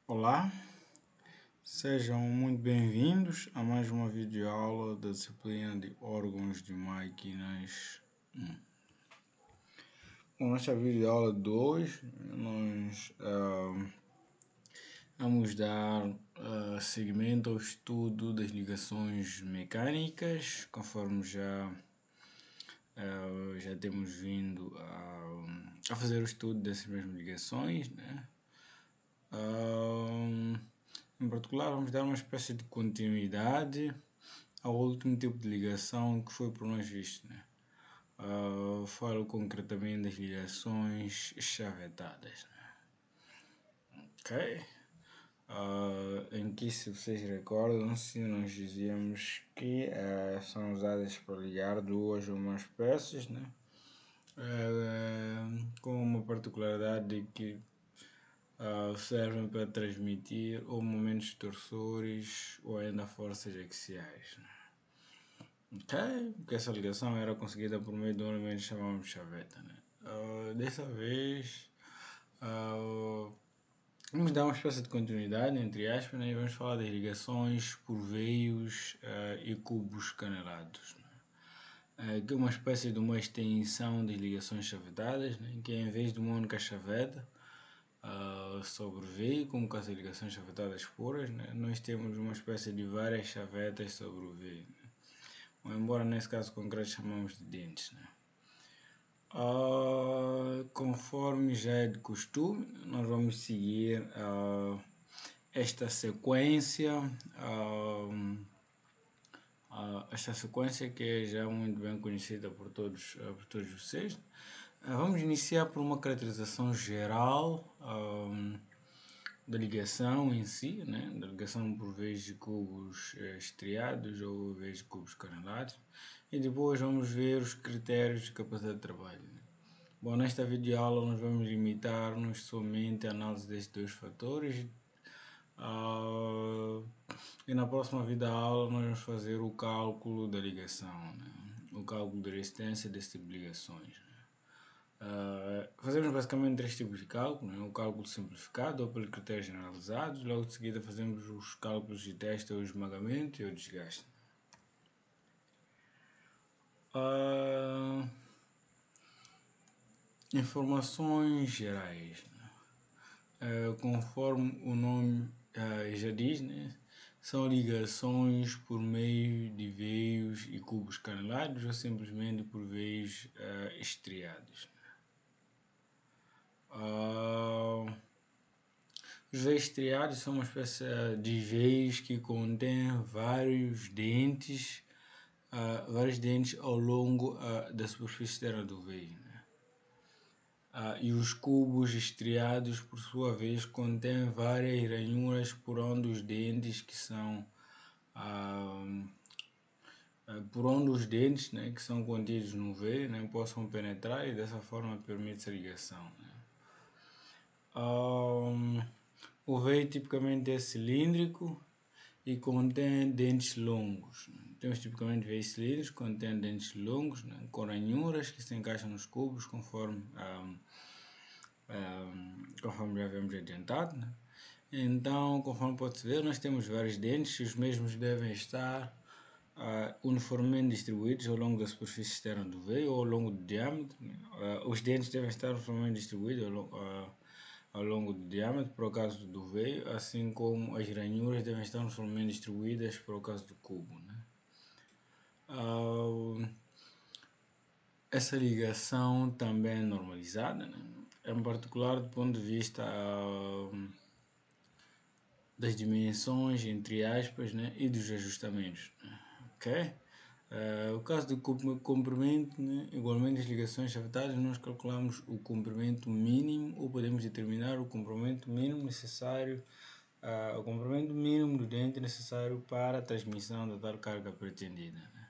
Olá, sejam muito bem-vindos a mais uma videoaula da disciplina de órgãos de máquinas 1. Nesta videoaula de hoje, nós vamos dar seguimento ao estudo das ligações mecânicas, conforme já temos vindo a fazer o estudo dessas mesmas ligações, né? Em particular, vamos dar uma espécie de continuidade ao último tipo de ligação que foi por nós visto, né? Falo concretamente das ligações chavetadas, né? Ok? Em que, se vocês recordam-se, nós dizíamos que são usadas para ligar duas ou mais peças, né? Com uma particularidade de que servem para transmitir ou momentos torsores ou ainda forças axiais. Ok? Porque essa ligação era conseguida por meio de um elemento que chamamos de chaveta. Né? Dessa vez vamos dar uma espécie de continuidade, entre aspas, né? E vamos falar das ligações por veios e cubos canelados. Né? Que é uma espécie de uma extensão das ligações chavetadas, né? Que em vez de uma única chaveta sobre o veio, como com as ligações chavetadas puras, né? Nós temos uma espécie de várias chavetas sobre o veio, né? Ou, embora nesse caso concreto chamamos de dentes. Né? Conforme já é de costume, nós vamos seguir esta sequência, que é já muito bem conhecida por todos vocês. Vamos iniciar por uma caracterização geral da ligação em si, né? Da ligação por veios de cubos estriados ou veios de cubos canelados, e depois vamos ver os critérios de capacidade de trabalho. Né? Bom, nesta videoaula nós vamos limitar-nos somente à análise destes dois fatores, e na próxima videoaula nós vamos fazer o cálculo da ligação, né? O cálculo da resistência desse tipo de ligações. Fazemos basicamente três tipos de cálculo, né? O cálculo simplificado ou pelo critério generalizado, logo de seguida fazemos os cálculos de teste ou esmagamento e o desgaste. Informações gerais, né? Conforme o nome já diz, né? São ligações por meio de veios e cubos canelados ou simplesmente por veios estriados. Os veios estriados são uma espécie de veios que contêm vários dentes ao longo da superfície externa do veio. Né? E os cubos estriados, por sua vez, contêm várias ranhuras por onde os dentes né, que são contidos no veio, né, possam penetrar, e dessa forma permite-se a ligação. Né? O veio tipicamente é cilíndrico e contém dentes longos. Né? Temos tipicamente veios cilíndricos que contêm dentes longos, né, com ranhuras que se encaixam nos cubos conforme já havemos adiantado. Né? Então, conforme pode-se ver, nós temos vários dentes e os mesmos devem estar uniformemente distribuídos ao longo da superfície externa do veio ou ao longo do diâmetro. Né? Os dentes devem estar uniformemente distribuídos ao longo do diâmetro para o caso do veio, assim como as ranhuras devem estar uniformemente distribuídas para o caso do cubo. Né? Essa ligação também é normalizada, né? Em particular do ponto de vista das dimensões, entre aspas, né? E dos ajustamentos. Né? Ok? O caso do comprimento, né? Igualmente as ligações chavetadas, nós calculamos o comprimento mínimo ou podemos determinar o comprimento mínimo necessário, o comprimento mínimo do dente necessário para a transmissão da tal carga pretendida. Né?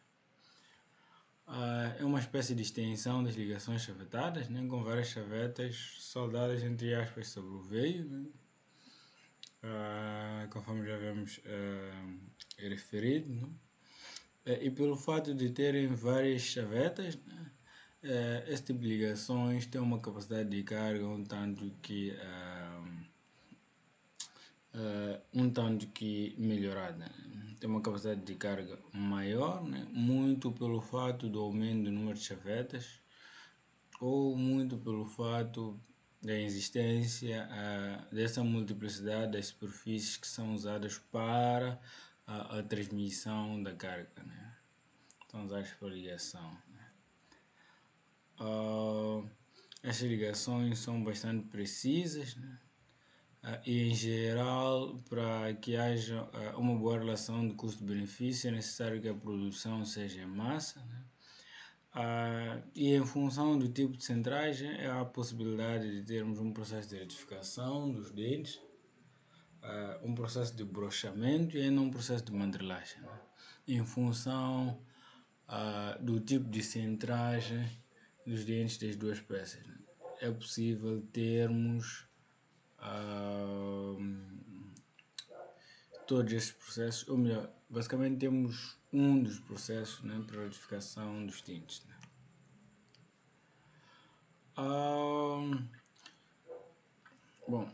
É uma espécie de extensão das ligações chavetadas, né? Com várias chavetas soldadas entre aspas sobre o veio, né? Conforme já havemos referido, né? E pelo fato de terem várias chavetas, né? Este tipo de ligações tem uma capacidade de carga um tanto que um tanto que melhorada, né? Tem uma capacidade de carga maior, né? Muito pelo fato do aumento do número de chavetas ou muito pelo fato da existência dessa multiplicidade das superfícies que são usadas para a transmissão da carga, né? São usadas para ligação. Estas ligações são bastante precisas, né? E em geral, para que haja uma boa relação de custo-benefício, é necessário que a produção seja em massa, né? E em função do tipo de centragem, há a possibilidade de termos um processo de retificação dos dentes, um processo de brochamento e ainda um processo de mantelagem, né? Em função do tipo de centragem dos dentes das duas peças, né? É possível termos todos estes processos, ou melhor, basicamente temos um dos processos, né, para a retificação dos tintes, né? Bom,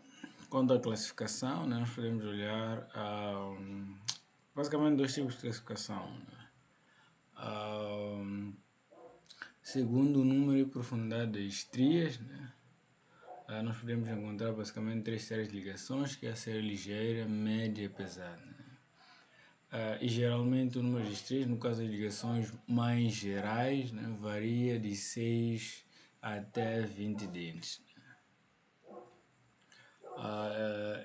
quanto à classificação, né, nós podemos olhar basicamente dois tipos de classificação, né? Segundo o número e profundidade das estrias, né, nós podemos encontrar basicamente três séries de ligações, que é a série ligeira, média e pesada, né? E geralmente o número de estrias, no caso das ligações mais gerais, né, varia de 6 até 20 dentes.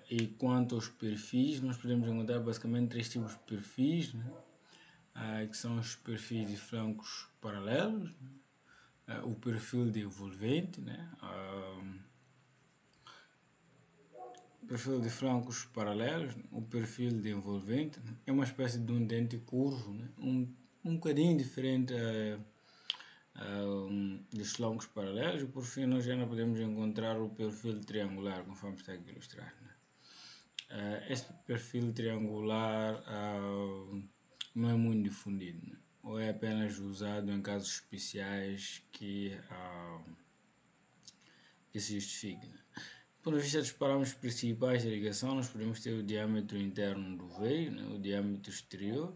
E quanto aos perfis, nós podemos encontrar basicamente três tipos de perfis, né? Que são os perfis de flancos paralelos, né? O perfil de envolvente, né? O perfil de flancos paralelos, o perfil de envolvente, né? É uma espécie de um dente curvo, né? Um bocadinho diferente dos flancos paralelos. Por fim, nós já não podemos encontrar o perfil triangular, conforme está aqui ilustrado, né? Este perfil triangular não é muito difundido, né? Ou é apenas usado em casos especiais que se justifique, né? Por vista dos parâmetros principais da ligação, nós podemos ter o diâmetro interno do veio, né? O diâmetro exterior,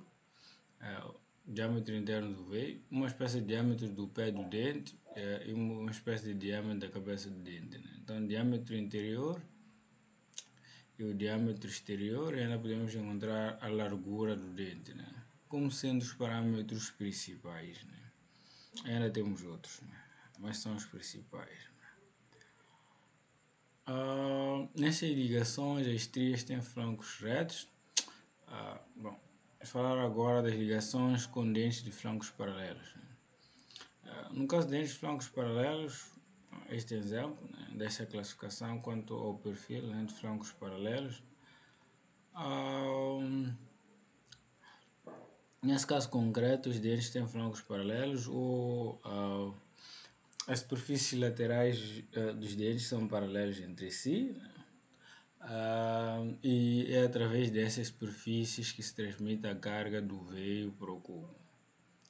o diâmetro interno do veio, uma espécie de diâmetro do pé do dente e uma espécie de diâmetro da cabeça do dente, né? Então, diâmetro interior e o diâmetro exterior, ainda podemos encontrar a largura do dente, né, como sendo os parâmetros principais, né. Ainda temos outros, né, mas são os principais. Nessas ligações, as estrias têm flancos retos. Bom, vamos falar agora das ligações com dentes de flancos paralelos, né. No caso de dentes de flancos paralelos, este exemplo, né, desta classificação quanto ao perfil, né, de flancos paralelos. Nesse caso concreto, os dentes têm flancos paralelos ou as superfícies laterais dos dentes são paralelos entre si, né? E é através dessas superfícies que se transmite a carga do veio para o cubo,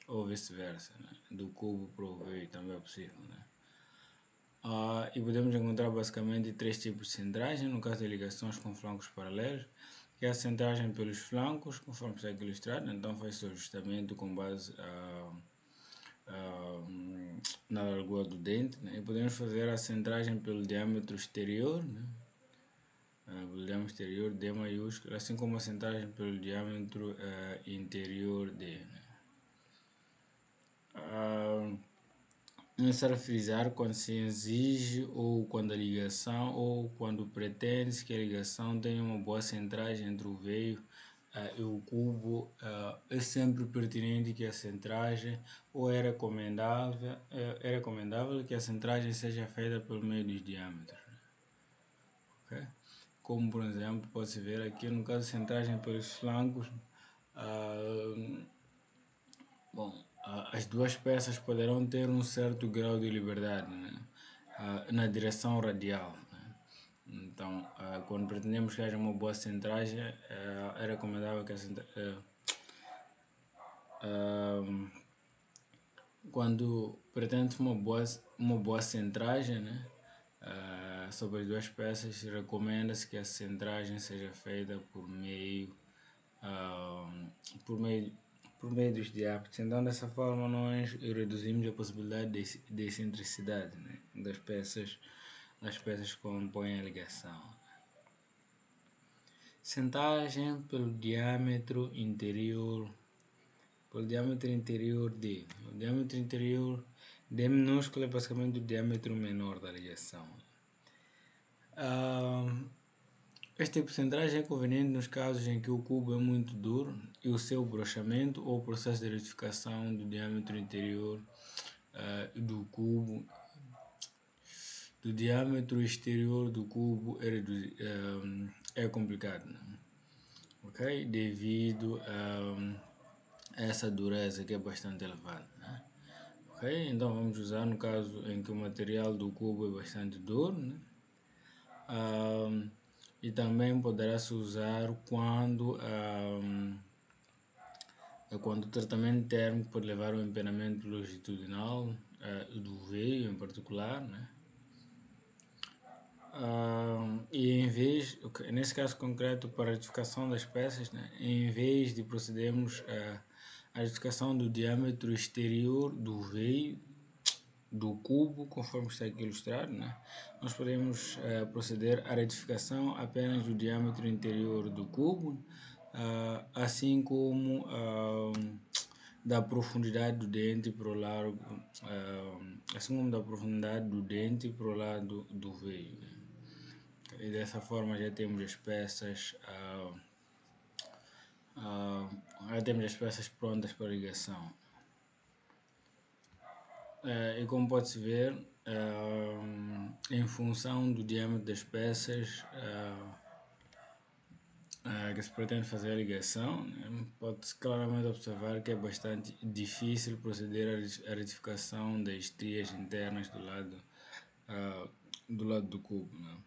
ou vice-versa, né? Do cubo para o veio também é possível, né? E podemos encontrar basicamente três tipos de centragem, no caso de ligações com flancos paralelos, que é a centragem pelos flancos, conforme está aqui ilustrado, então faz-se o ajustamento com base na largura do dente, né? E podemos fazer a centragem pelo diâmetro exterior, né? Pelo diâmetro exterior D maiúsculo, assim como a centragem pelo diâmetro interior D, né? É necessário frisar quando se exige ou quando a ligação ou quando pretende-se que a ligação tenha uma boa centragem entre o veio e o cubo. É sempre pertinente que a centragem, ou é recomendável que a centragem seja feita pelo meio dos diâmetros, né? Okay? Como por exemplo pode-se ver aqui no caso de centragem pelos flancos, as duas peças poderão ter um certo grau de liberdade, né, na direção radial, né? Então, quando pretendemos que haja uma boa centragem, é recomendável que quando pretende uma boa centragem, né, sobre as duas peças, recomenda-se que a centragem seja feita por meio, por meio dos diámetros. Então, dessa forma, nós reduzimos a possibilidade de excentricidade, né, das peças que compõem a ligação. Centragem pelo diâmetro interior D. O diâmetro interior D minúsculo é basicamente o diâmetro menor da ligação. Este tipo de centragem é conveniente nos casos em que o cubo é muito duro e o seu brochamento ou processo de retificação do diâmetro interior do cubo, do diâmetro exterior do cubo é complicado, né? Ok? Devido a essa dureza que é bastante elevada, né? Ok? Então vamos usar no caso em que o material do cubo é bastante duro, né? E também poderá se usar quando o tratamento térmico pode levar ao empenamento longitudinal do veio em particular, né? E nesse caso concreto, para a retificação das peças, né, em vez de procedermos à retificação do diâmetro exterior do veio do cubo, conforme está aqui ilustrado, né, nós podemos proceder à retificação apenas do diâmetro interior do cubo, assim como da profundidade do dente para o largo, assim como da profundidade do dente para o lado do veio, né. E dessa forma já temos as peças prontas para ligação. E como pode-se ver, em função do diâmetro das peças que se pretende fazer a ligação, né, pode-se claramente observar que é bastante difícil proceder à retificação das estrias internas do lado do cubo, né.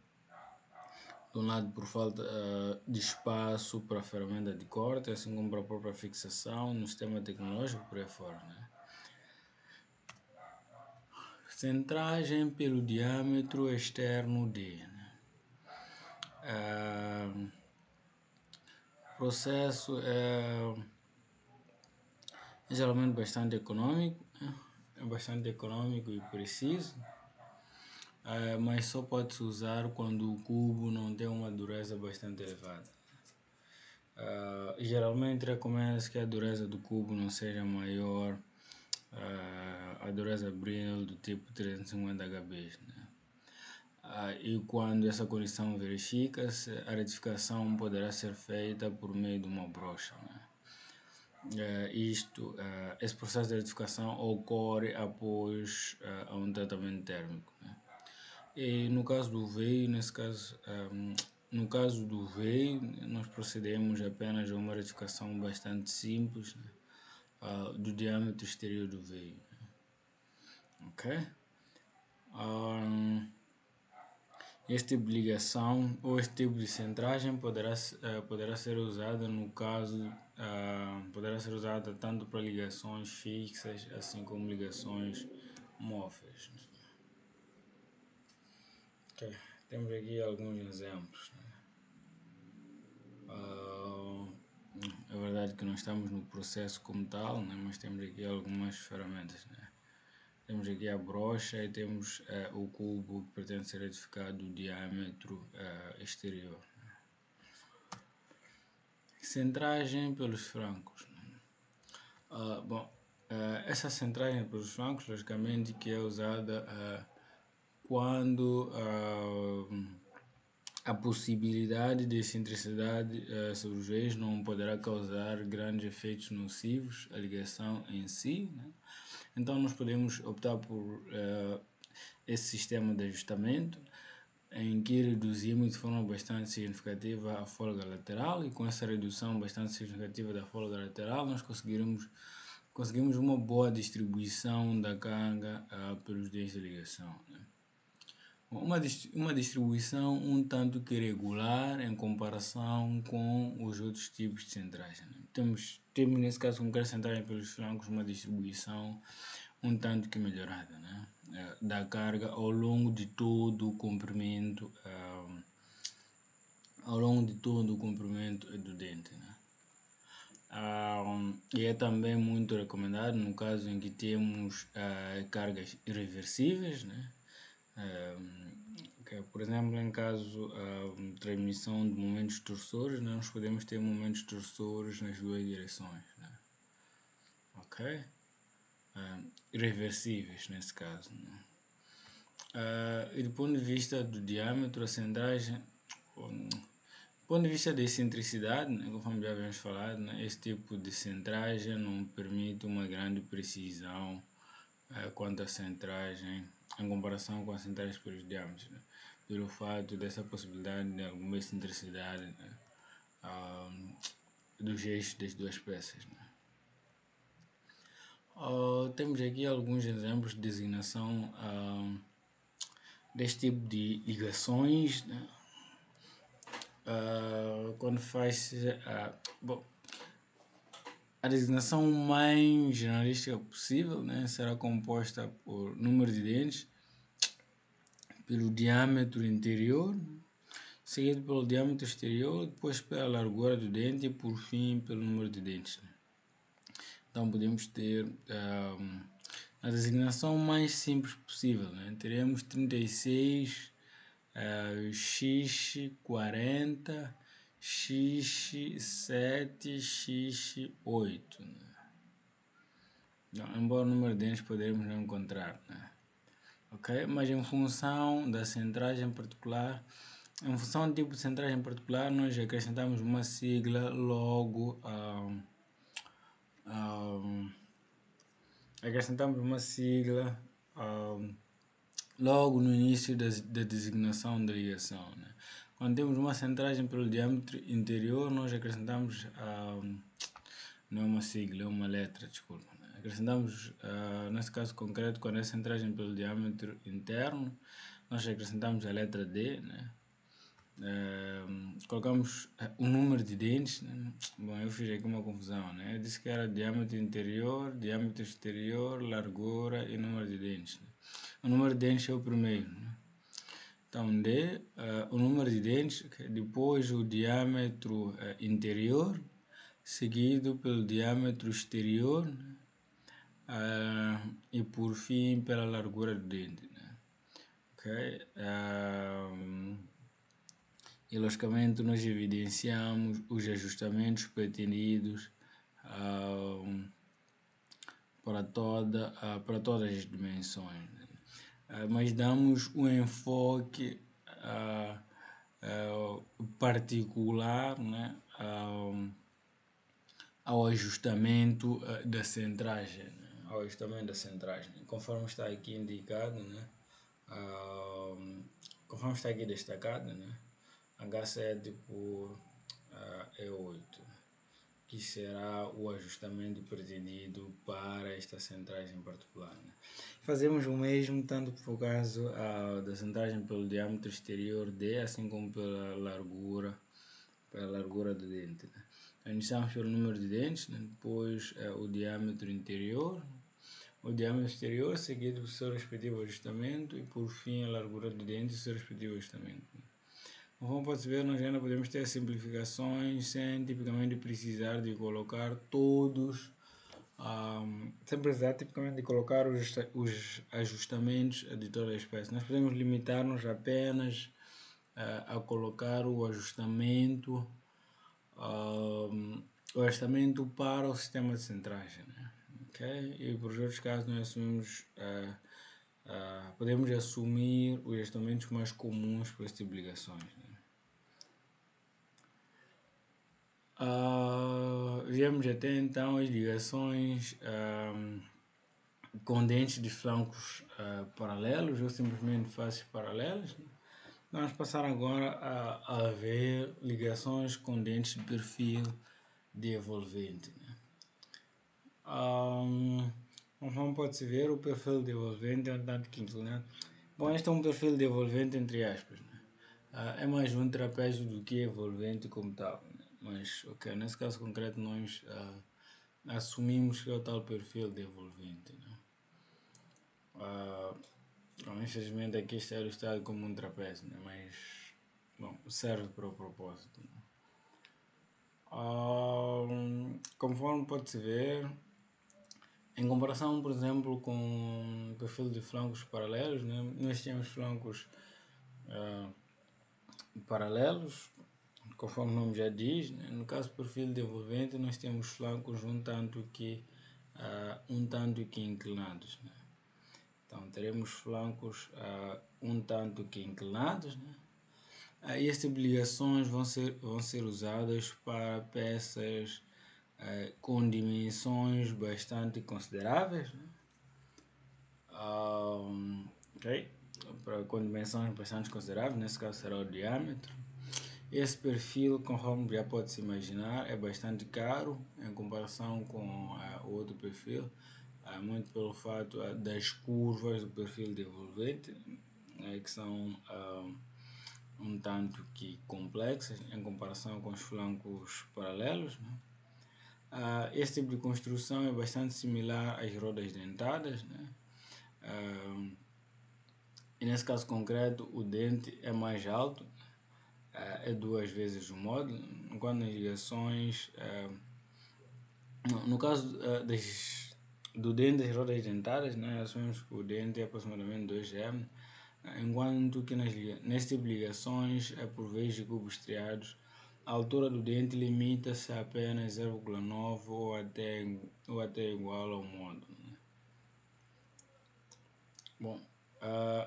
De um lado por falta de espaço para a ferramenta de corte, assim como para a própria fixação no sistema tecnológico por aí fora, né. Centragem pelo diâmetro externo D, né. O processo é geralmente bastante econômico, né. É bastante econômico e preciso, mas só pode-se usar quando o cubo não tem uma dureza bastante elevada. Geralmente recomenda-se que a dureza do cubo não seja maior a dureza Brinell do tipo 350 HB, né? E quando essa condição verifica-se, a retificação poderá ser feita por meio de uma brocha, né? Esse processo de retificação ocorre após um tratamento térmico, né? E no caso do veio, no caso do veio, nós procedemos apenas a uma retificação bastante simples, né, do diâmetro exterior do veio, né? Ok? Este tipo de ligação ou este tipo de centragem poderá ser usada poderá ser usada tanto para ligações fixas assim como ligações móveis. Okay. Temos aqui alguns exemplos, né? É verdade que não estamos no processo como tal, né? Mas temos aqui algumas ferramentas, né? Temos aqui a brocha e temos o cubo que pretende ser retificado do diâmetro exterior. Centragem pelos flancos, né? Essa centragem pelos flancos, logicamente, que é usada quando a possibilidade de excentricidade sobre os veios não poderá causar grandes efeitos nocivos à ligação em si, né? Então nós podemos optar por esse sistema de ajustamento em que reduzimos de forma bastante significativa a folga lateral, e com essa redução bastante significativa da folga lateral nós conseguimos uma boa distribuição da carga pelos dentes de ligação, né? Uma distribuição um tanto que regular em comparação com os outros tipos de centragem, né? Temos nesse caso concreto centragem pelos flancos uma distribuição um tanto que melhorada, né? da carga ao longo de todo o comprimento, do dente, né? E é também muito recomendado no caso em que temos cargas irreversíveis, né? Por exemplo, em caso de transmissão de momentos torsores, né, nós podemos ter momentos torsores nas duas direções, né? Ok? Irreversíveis nesse caso, né? E do ponto de vista do diâmetro, a centragem, do ponto de vista da excentricidade, né, conforme já havíamos falado, né, esse tipo de centragem não permite uma grande precisão quanto à centragem em comparação com as centragens pelos diâmetros, né, pelo fato dessa possibilidade de alguma excentricidade, né, dos eixos das duas peças, né. Temos aqui alguns exemplos de designação deste tipo de ligações, né? Quando faz-se a designação mais generalística possível, né, será composta por número de dentes, pelo diâmetro interior, seguido pelo diâmetro exterior, depois pela largura do dente e por fim pelo número de dentes. Então podemos ter a designação mais simples possível, né? Teremos 36 x40 x7 x8, né? Embora o número de dentes poderemos não encontrar, né? Ok? Mas em função da centragem particular, em função do tipo de centragem particular, nós acrescentamos uma sigla logo logo no início da designação da ligação, né? Quando temos uma centragem pelo diâmetro interior, nós acrescentamos não é uma sigla, é uma letra, desculpa, né? Acrescentamos, nesse caso concreto, quando é centragem pelo diâmetro interno, nós acrescentamos a letra D, né? Colocamos o número de dentes, né? Bom, eu fiz aqui uma confusão, né? Eu disse que era diâmetro interior, diâmetro exterior, largura e número de dentes, né? O número de dentes é o primeiro, né? Então, D, o número de dentes, depois o diâmetro interior, seguido pelo diâmetro exterior, né? E por fim pela largura do dente, né? Ok? E logicamente nós evidenciamos os ajustamentos pretendidos para todas as dimensões, né? Mas damos um enfoque particular, né, ao ajustamento da centragem, né? Ao ajustamento da centragem, conforme está aqui indicado, né? Conforme está aqui destacado, né? H7 por E8, que será o ajustamento pretendido para esta centragem em particular, né? Fazemos o mesmo tanto para o caso da centragem pelo diâmetro exterior D, assim como pela largura do dente, né? Iniciamos pelo número de dentes, né? Depois o diâmetro interior, o diâmetro exterior, seguido do seu respectivo ajustamento e por fim a largura do dente e seu respectivo ajustamento. Como pode-se ver, nós ainda podemos ter simplificações sem tipicamente precisar de colocar todos, sem precisar tipicamente de colocar os ajustamentos de toda a espécie. Nós podemos limitar-nos apenas a colocar o ajustamento para o sistema de centragem, né? Okay? E por outros casos nós assumimos, podemos assumir os ajustamentos mais comuns para este tipo de ligações, né? Viemos até então as ligações com dentes de flancos paralelos ou simplesmente faces paralelas, né? Vamos passar agora a ver ligações com dentes de perfil devolvente, né? Como pode-se ver, o perfil devolvente é um tanto que inclinado. Bom, este é um perfil devolvente entre aspas, né? É mais um trapézio do que evolvente como tal, né? Mas, ok, nesse caso concreto nós assumimos que é o tal perfil devolvente, né? Bom, infelizmente aqui está ilustrado como um trapézio, né? Mas bom, serve para o propósito. Né? Conforme pode-se ver, em comparação, por exemplo, com o perfil de flancos paralelos, né? Nós temos flancos paralelos, conforme o nome já diz. Né? No caso do perfil de envolvente, nós temos flancos um tanto que inclinados. Né? Então teremos flancos um tanto que inclinados. Né? Este tipo de ligações vão ser usadas para peças com dimensões bastante consideráveis. Né? Ok? Com dimensões bastante consideráveis, nesse caso será o diâmetro. Esse perfil, conforme já pode se imaginar, é bastante caro em comparação com o outro perfil, muito pelo fato das curvas do perfil de envolvente, que são um tanto que complexas em comparação com os flancos paralelos. Né? Este tipo de construção é bastante similar às rodas dentadas. Né? E nesse caso concreto, o dente é mais alto, é 2 vezes o módulo, enquanto nas ligações, no caso do dente das rodas dentadas, né, assumimos que o dente é aproximadamente 2 cm, enquanto que nesse tipo de ligações, por vez de cubos estriados, a altura do dente limita-se a apenas 0,9 ou até igual ao módulo. Né? Bom,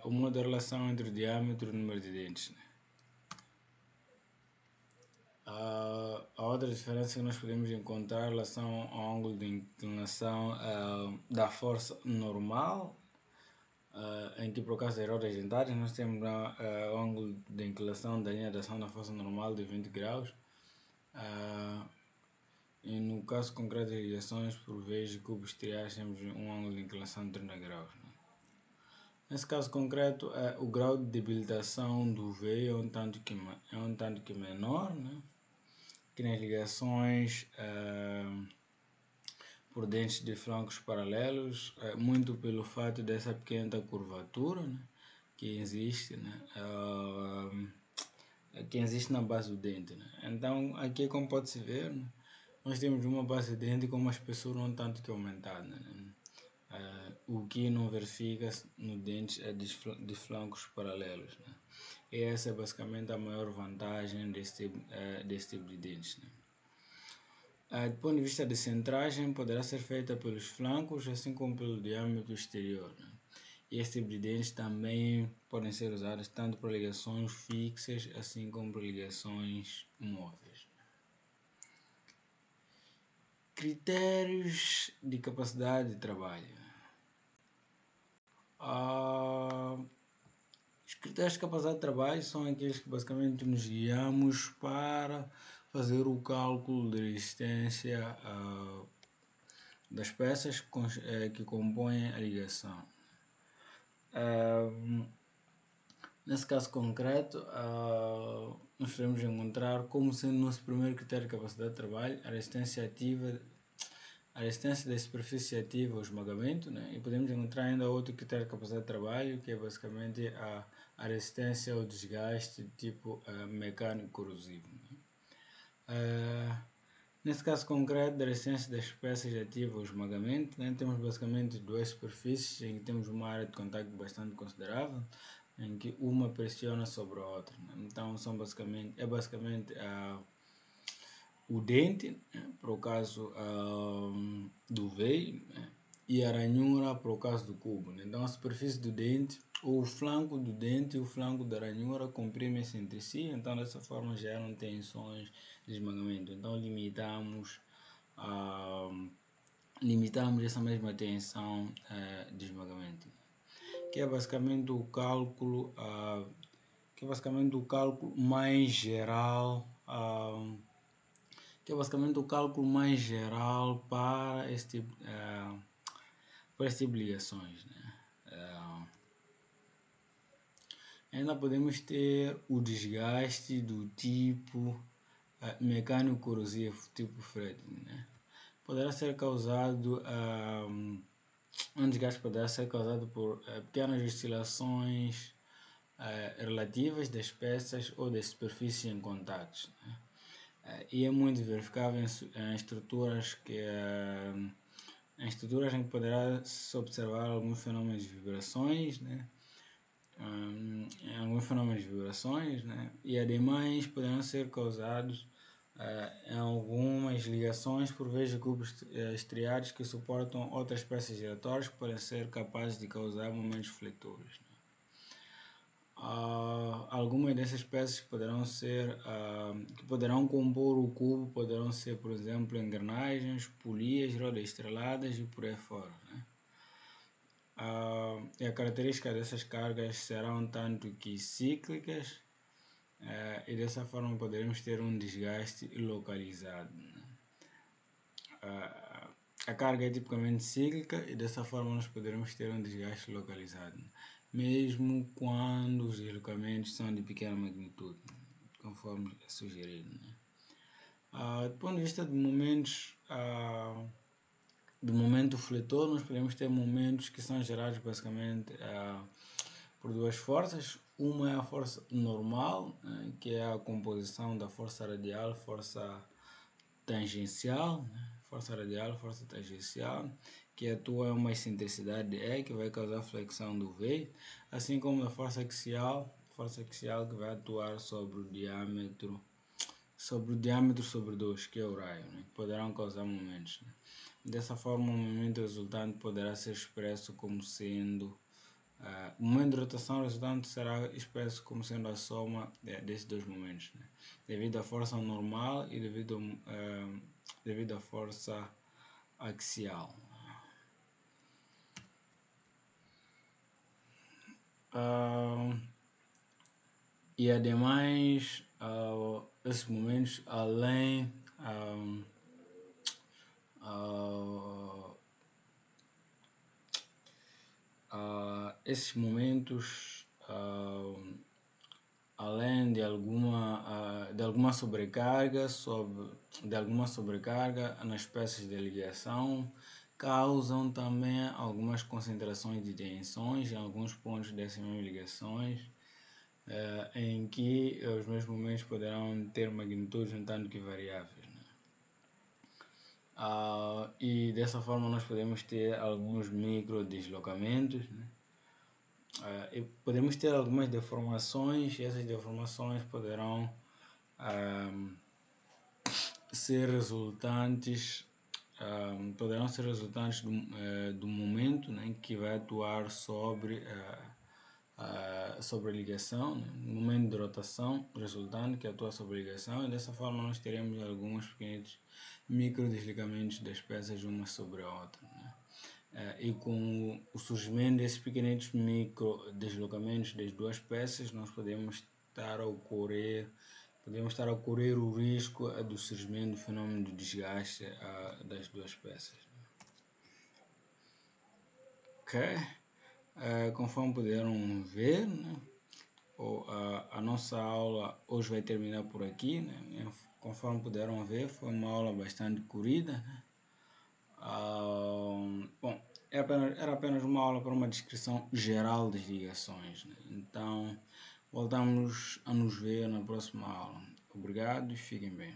o modo de relação entre o diâmetro e o número de dentes. Né? A outra diferença que nós podemos encontrar em relação ao ângulo de inclinação da força normal, em que por causa das rodas dentárias nós temos o ângulo de inclinação da linha de ação da força normal de 20 graus. E no caso concreto das ligações por vez de cubos estriados temos um ângulo de inclinação de 30 graus. Né? Nesse caso concreto, o grau de debilitação do veio é um tanto que menor, né? Que nas ligações por dentes de flancos paralelos, muito pelo fato dessa pequena curvatura, né? Que existe, né? Que existe na base do dente. Né? Então, aqui como pode-se ver, né? Nós temos uma base de dente com uma espessura um tanto que aumentada. Né? O que não verifica-se no dente de flancos paralelos. Né? E essa é basicamente a maior vantagem desse tipo de dentes. Né? Do ponto de vista de centragem, poderá ser feita pelos flancos, assim como pelo diâmetro exterior. Né? E esse tipo de dentes também podem ser usados tanto para ligações fixas, assim como para ligações móveis. Critérios de capacidade de trabalho. Os critérios de capacidade de trabalho são aqueles que basicamente nos guiamos para fazer o cálculo de resistência das peças que compõem a ligação. Nesse caso concreto, nós podemos encontrar como sendo o nosso primeiro critério de capacidade de trabalho a resistência ativa, a resistência da superfície ativa ao esmagamento, né? E podemos encontrar ainda outro critério de capacidade de trabalho, que é basicamente a resistência ao desgaste tipo mecânico corrosivo. Né? Nesse caso concreto da resistência das peças ativas ao esmagamento, né? Temos basicamente duas superfícies em que temos uma área de contacto bastante considerável, em que uma pressiona sobre a outra. Né? Então é basicamente o dente, né, para o caso do veio, né, e a ranhura para o caso do cubo. Né? Então a superfície do dente, ou o flanco do dente e o flanco da ranhura comprimem-se entre si, então dessa forma geram tensões de esmagamento. Então limitamos essa mesma tensão de esmagamento, que é basicamente o cálculo mais geral para este tipo de ligações. Né? Ainda podemos ter o desgaste do tipo mecânico corrosivo, tipo Fred. Né? Poderá ser causado um desgaste poderá ser causado por pequenas oscilações relativas das peças ou da superfície em contactos, né? E é muito verificável em estruturas em estruturas em que poderá se observar alguns fenômenos de vibrações, né? Em alguns fenômenos de vibrações, né? E ademais poderão ser causados em algumas ligações por vezes de cubos estriados que suportam outras peças giratórias que podem ser capazes de causar momentos fletores, né? Algumas dessas peças que poderão compor o cubo poderão ser, por exemplo, engrenagens, polias, rodas estreladas e por aí fora, né? E a característica dessas cargas serão tanto que cíclicas, e dessa forma poderemos ter um desgaste localizado, né? A carga é tipicamente cíclica e dessa forma nós poderemos ter um desgaste localizado, né? Mesmo quando os deslocamentos são de pequena magnitude, né? Conforme é sugerido, né? Do ponto de vista de momentos do momento fletor, nós podemos ter momentos que são gerados basicamente por duas forças. Uma é a força normal, que é a composição da força radial, força tangencial, né? Força radial, força tangencial, que atua em uma excentricidade de E, que vai causar flexão do V, assim como a força axial que vai atuar sobre o diâmetro sobre 2, que é o raio, né? Poderão causar momentos, né? Dessa forma, o momento resultante poderá ser expresso como sendo o momento de rotação resultante será expresso como sendo a soma desses dois momentos, né? Devido à força normal e devido à força axial. E ademais, esses momentos, além esses momentos, além de alguma sobrecarga nas peças de ligação, causam também algumas concentrações de tensões em alguns pontos dessas mesmas ligações, em que os mesmos momentos poderão ter magnitudes um tanto que variáveis, né? E dessa forma nós podemos ter alguns micro deslocamentos, né? E podemos ter algumas deformações, e essas deformações poderão ser resultantes do momento, né, que vai atuar sobre a ligação, né, no momento de rotação resultante que atua sobre a ligação, e dessa forma nós teremos alguns pequenos micro deslocamentos das peças uma sobre a outra, né? E com o surgimento desses pequenos micro deslocamentos das duas peças, nós podemos estar a ocorrer o risco do surgimento do fenômeno de desgaste das duas peças. Ok? Conforme puderam ver, né? A nossa aula hoje vai terminar por aqui, né? Conforme puderam ver, foi uma aula bastante corrida, né? Bom, era apenas uma aula para uma descrição geral das ligações, né? Então, voltamos a nos ver na próxima aula. Obrigado e fiquem bem.